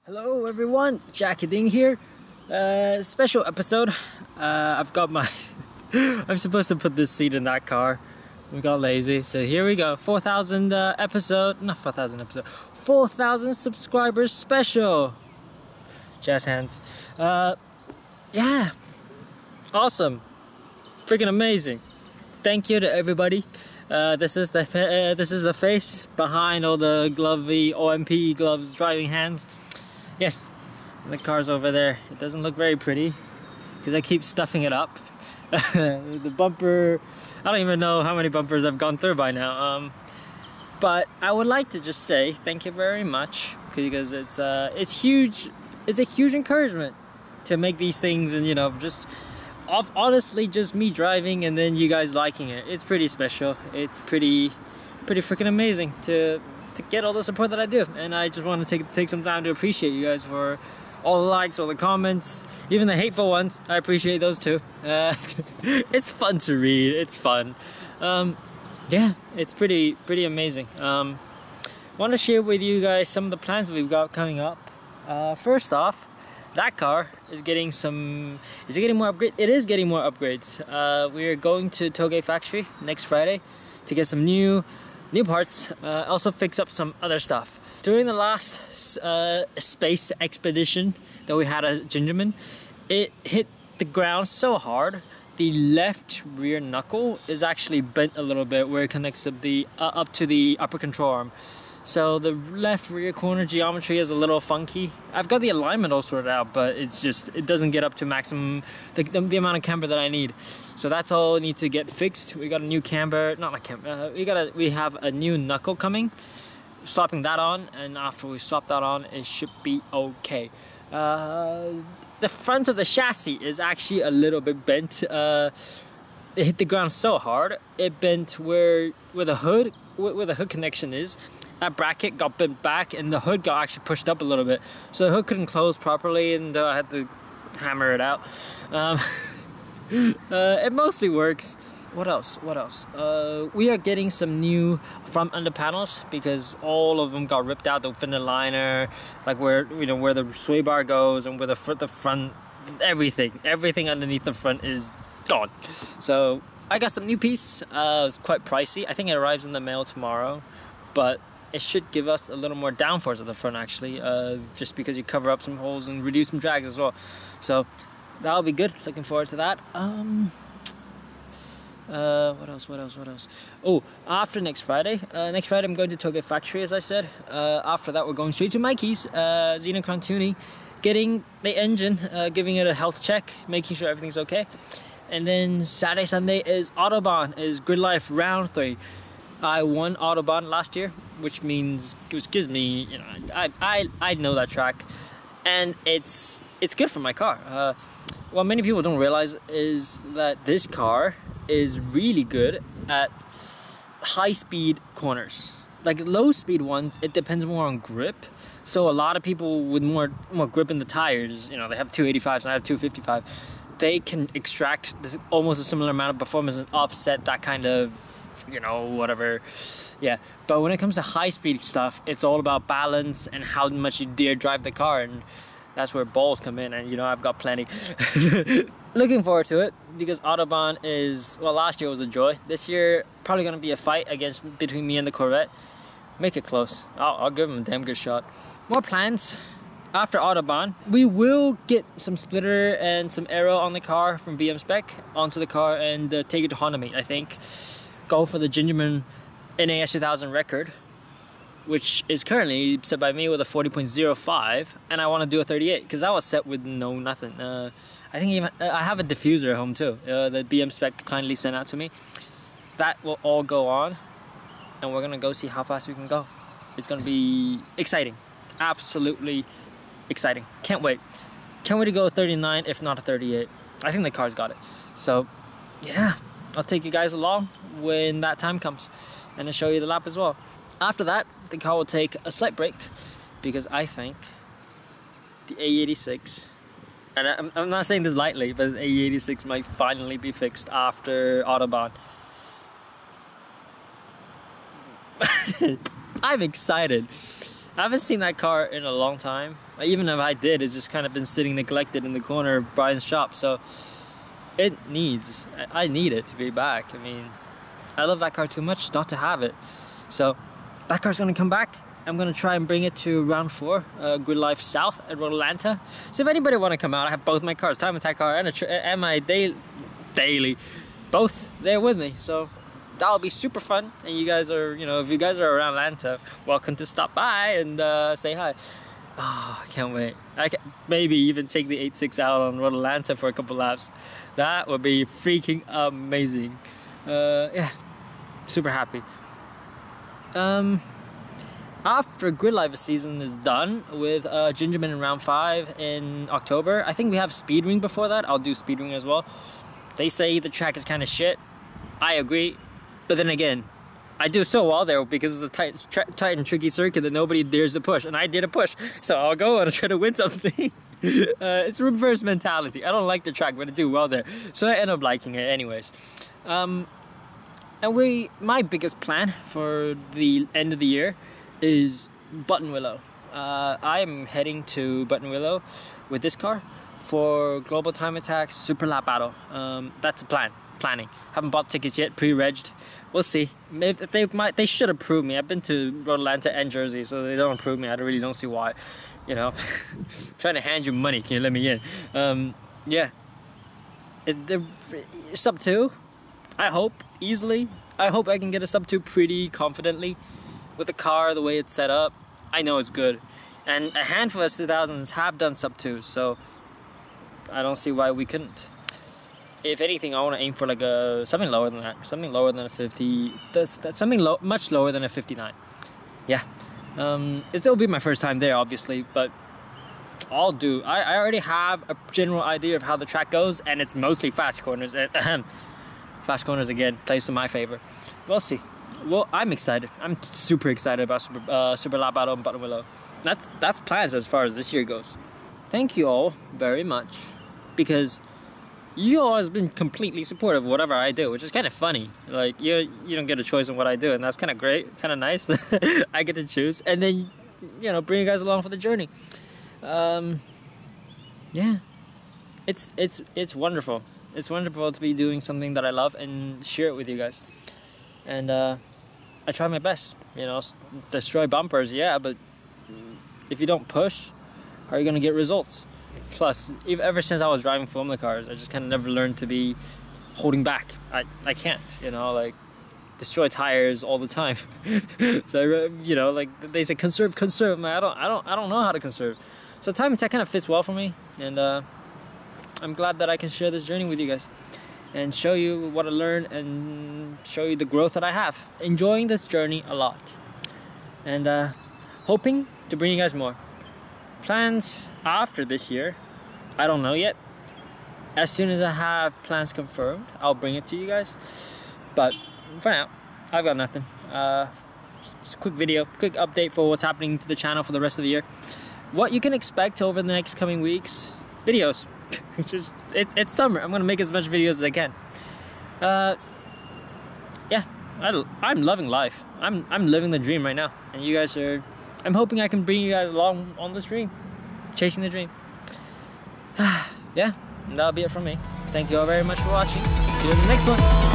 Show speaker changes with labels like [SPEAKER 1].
[SPEAKER 1] Hello everyone, Jackie Ding here. Special episode. I've got my I'm supposed to put this seat in that car. We got lazy, so here we go. 4,000 episode, not 4,000 episode, 4,000 subscribers special. Jazz hands. Yeah, awesome, freaking amazing. Thank you to everybody. This is the face behind all the glovey OMP gloves, driving hands. Yes, the car's over there. It doesn't look very pretty because I keep stuffing it up. The bumper, I don't even know how many bumpers I've gone through by now. But I would like to just say thank you very much, because it's huge. It's a huge encouragement to make these things, and just honestly just me driving and then you guys liking it. It's pretty special. It's pretty freaking amazing to get all the support that I do, and I just want to take some time to appreciate you guys for all the likes, all the comments, even the hateful ones. I appreciate those too. It's fun to read. It's fun. Yeah, it's pretty amazing. Want to share with you guys some of the plans that we've got coming up. First off, that car is getting more upgrades. It is getting more upgrades. We're going to Toge Factory next Friday to get some new parts, also fix up some other stuff. During the last space expedition that we had at Gingerman, it hit the ground so hard, the left rear knuckle is actually bent a little bit where it connects up to the upper control arm. So the left rear corner geometry is a little funky. I've got the alignment all sorted out, but it doesn't get up to maximum, the amount of camber that I need. So that's all need to get fixed. We got a new camber, not a camber, we have a new knuckle coming. Swapping that on, and after we swap that on, it should be okay. The front of the chassis is actually a little bit bent. It hit the ground so hard, it bent where the hood connection is. That bracket got bent back, and the hood got actually pushed up a little bit, so the hood couldn't close properly, and I had to hammer it out. It mostly works. What else? We are getting some new front under panels because all of them got ripped out. The fender liner, like where the sway bar goes, and where the front, everything underneath the front is gone. So I got some new piece. It's quite pricey. I think it arrives in the mail tomorrow, but it should give us a little more downforce at the front actually, just because you cover up some holes and reduce some drags as well. So that'll be good. Looking forward to that. What else? Oh, after next Friday I'm going to Toge Factory, as I said. After that, we're going straight to Mikey's, Xenocron Tuning, getting the engine, giving it a health check, making sure everything's okay. And then Saturday, Sunday is Autobahn, is Grid Life Round 3. I won Autobahn last year, which gives me, I know that track, and it's good for my car. What many people don't realize is that this car is really good at high-speed corners. Like low-speed ones, it depends more on grip. So a lot of people with more grip in the tires, they have 285s and I have 255. They can extract almost a similar amount of performance and offset that kind of, whatever. Yeah. But when it comes to high-speed stuff, it's all about balance and how much you dare drive the car, and that's where balls come in, and I've got plenty. Looking forward to it, because Autobahn last year was a joy. This year, probably going to be a fight between me and the Corvette. Make it close. I'll give them a damn good shot. More plans. After Autobahn, we will get some splitter and some aero on the car from BM Spec onto the car and take it to Honda Meet, I think. Go for the Gingerman NAS 2000 record, which is currently set by me with a 40.05, and I want to do a 38 because I was set with nothing. I think even I have a diffuser at home too, that BM Spec kindly sent out to me. That will all go on, and we're gonna go see how fast we can go. It's gonna be exciting, absolutely exciting. Can't wait to go 39, if not a 38. I think the car's got it. So yeah, I'll take you guys along when that time comes, and I'll show you the lap as well. After that, the car will take a slight break, because I think the A86, and I'm not saying this lightly, but the A86 might finally be fixed after Autobahn. I'm excited. I haven't seen that car in a long time. Even if I did, it's just kind of been sitting neglected in the corner of Brian's shop. So I need it to be back. I mean, I love that car too much not to have it. So that car's gonna come back. I'm gonna try and bring it to round 4, Grid Life South at Road Atlanta. So if anybody wanna come out, I have both my cars, time attack car and my daily, both there with me. So that'll be super fun. And you guys are, you know, if you guys are around Atlanta, welcome to stop by and say hi. Oh, I can't wait. I can maybe even take the 8.6 out on Road Atlanta for a couple laps. That would be freaking amazing. Yeah, super happy. After Grid Life season is done with Gingerman in round 5 in October, I think we have Speed Ring before that. I'll do Speed Ring as well. They say the track is kind of shit. I agree, but then again, I do so well there because it's a tight and tricky circuit that nobody dares to push, and I did a push, so I'll go and try to win something. It's reverse mentality. I don't like the track, but I do well there, so I end up liking it anyways. And my biggest plan for the end of the year is Buttonwillow. I am heading to Buttonwillow with this car for Global Time Attack Super Lap Battle. That's a planning. Haven't bought tickets yet, pre-regged. We'll see. They should approve me. I've been to Road Atlanta and Jersey, so they don't approve me. I really don't see why. You know, trying to hand you money. Can you let me in? Yeah. Sub 2. I hope easily. I hope I can get a sub 2 pretty confidently with the car the way it's set up. I know it's good, and a handful of S2000s have done sub 2, so I don't see why we couldn't. If anything, I want to aim for like something lower than that, something lower than a 50. That's something much lower than a 59. Yeah, it'll be my first time there, obviously, but I'll do. I already have a general idea of how the track goes, and it's mostly fast corners. Fast corners again plays to my favor. We'll see. Well, I'm excited. I'm super excited about Super Lap Battle and Buttonwillow. That's plans as far as this year goes. Thank you all very much, because you all has been completely supportive of whatever I do, which is kind of funny. Like, you don't get a choice in what I do, and that's kind of great, kind of nice. I get to choose, and then, you know, bring you guys along for the journey. Yeah, it's wonderful. It's wonderful to be doing something that I love and share it with you guys. And I try my best, you know, destroy bumpers, yeah, but if you don't push, how are you gonna get results? Plus, ever since I was driving Formula cars, I just kind of never learned to be holding back. I can't, you know, like, destroy tires all the time. So, you know, like they say, conserve. Man, I don't know how to conserve. So time attack kind of fits well for me, and I'm glad that I can share this journey with you guys and show you what I learned and show you the growth that I have. Enjoying this journey a lot, and hoping to bring you guys more. Plans after this year, I don't know yet. As soon as I have plans confirmed, I'll bring it to you guys. But for now, I've got nothing. Just a quick video, quick update for what's happening to the channel for the rest of the year. What you can expect over the next coming weeks: videos. It's summer. I'm gonna make as much videos as I can. Yeah, I'm loving life. I'm living the dream right now, and you guys are. I'm hoping I can bring you guys along on this dream, chasing the dream. Yeah, that'll be it from me. Thank you all very much for watching. See you in the next one.